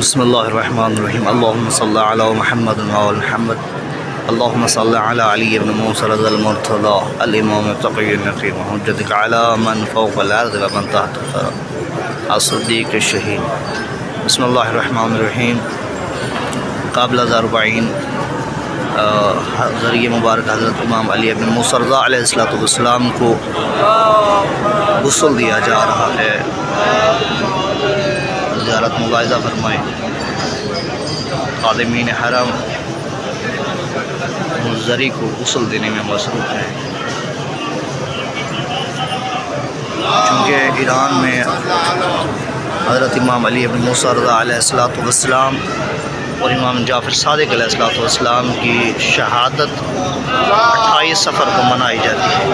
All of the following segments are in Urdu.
بسم اللہ الرحمن الرحیم اللہم صلی علی محمد وعلی محمد اللہم صلی علی علی بن موسیٰ رضی المرتضی الامام التقی النقیم حجتک علی من فوق الارض ومن تحت الثری الصدیق الشہید۔ بسم اللہ الرحمن الرحیم۔ قابل 40 ذریعہ مبارک حضرت امام علی بن موسیٰ رضی علیہ السلام کو غسل دیا جا رہا ہے۔ زیارت ملاحظہ فرمائیں۔ خادمین حرم مزدری کو غسل دینے میں مصروف ہیں، چونکہ ایران میں حضرت امام علی بن موسیٰ رضی علیہ السلام اور امام جعفر صادق علیہ السلام کی شہادت 28 صفر کو منائی جاتی ہے۔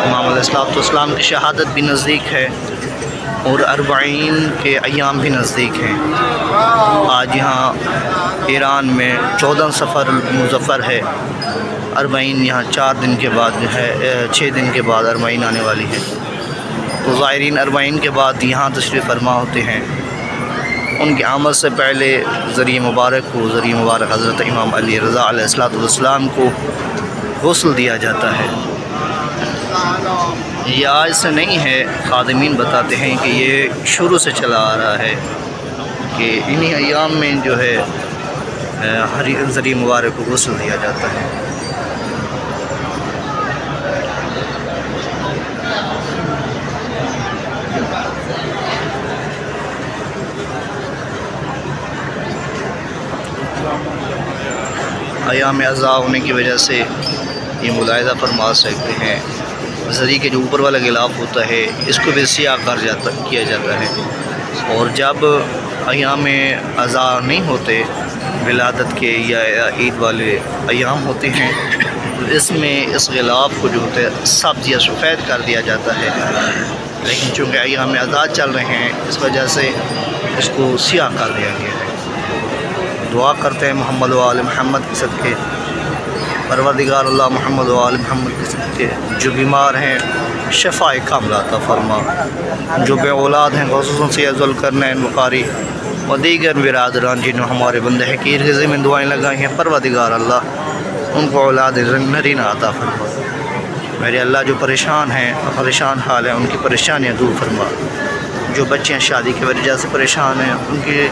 امام علیہ السلام کی شہادت بھی نزدیک ہے اور 40 کے ایام بھی نزدیک ہیں۔ آج یہاں ایران میں 14 صفر مظفر ہے، 40 یہاں 4 دن کے بعد جو ہے 6 دن کے بعد 40 آنے والی ہے، تو زائرین 40 کے بعد یہاں تشریف فرما ہوتے ہیں۔ ان کی آمد سے پہلے ذریعہ مبارک حضرت امام علی رضا علیہ السلام کو غسل دیا جاتا ہے۔ یہ آج سے نہیں ہے، خادمین بتاتے ہیں کہ یہ شروع سے چلا آ رہا ہے کہ انہی ایام میں جو ہے ذریعہ مبارک کو غسل دیا جاتا ہے۔ ایام عزا ہونے کی وجہ سے یہ ملاحظہ فرما سکتے ہیں، ذریعے کے جو اوپر والا غلاف ہوتا ہے اس کو بھی سیاہ کیا جاتا ہے، اور جب ایام عزا نہیں ہوتے، ولادت کے یا عید والے ایام ہوتے ہیں، تو اس میں اس غلاف کو جو ہوتا ہے سبز یا سفید کر دیا جاتا ہے، لیکن چونکہ ایام عزا چل رہے ہیں اس وجہ سے اس کو سیاہ کر دیا گیا ہے۔ دعا کرتے ہیں محمد و آل محمد کے صدقے، پروردگار اللہ محمد و آل محمد کے صدقے جو بیمار ہیں شفاء کاملہ عطا فرما، جو بے اولاد ہیں خصوصاً سید ذوالقرنین بخاری و دیگر برادران جنہوں ہمارے بندے حقیر کے ذمہ دعائیں لگائی ہیں، پروردگار اللہ ان کو اولاد نرینہ عطا فرما۔ میرے اللہ جو پریشان ہیں پریشان حال ہیں ان کی پریشانیاں دور فرما، جو بچیاں شادی کی وجہ سے پریشان ہیں ان کی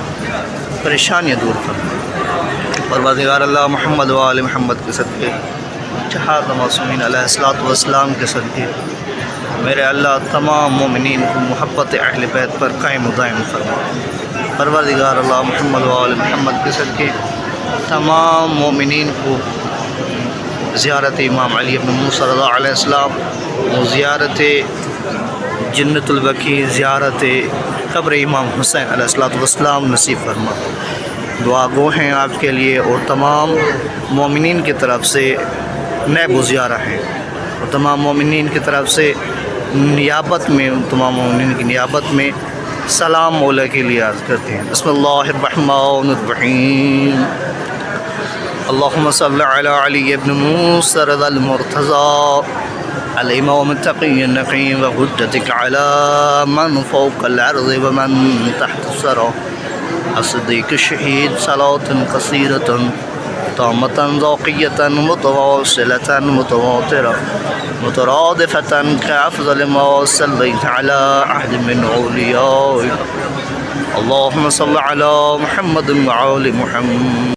پریشانیاں دور فرما، پروردگار اللہ محمد و آل محمد کے صدقے جہاد معصومین علیہ السلام کے صدقے میرے اللہ تمام مومنین کو محبت اہل بیت پر قائم و دائم فرما، پروردگار اللہ محمد و آل محمد کے صدقے تمام مومنین کو زیارت امام علی بن موسیٰ رضی علیہ السلام و زیارت جنت البقیع، زیارت قبر امام حسین علیہ السلام نصیب فرما۔ دعا گو ہیں آپ کے لیے اور تمام مومنین کی طرف سے نیب و زیارہ ہیں، اور تمام مومنین کی طرف سے نیابت میں تمام مومنین کی نیابت میں سلام مولا کے لیے عرض کرتے ہیں۔ بسم اللہ الرحمن الرحیم۔ اللہم صلی علی علی بن موسیٰ رضی المرتضی الامام التقی النقیم وحجتک علی من فوق الارض ومن تحت الثری الصدیق الشہید صلاة قصیرة تامة ذوقیة متواصلة متواترة مترادفة كأفضل ما صلیت على عهد من اولیائک۔ اللہم صلی علی محمد وعلی محمد۔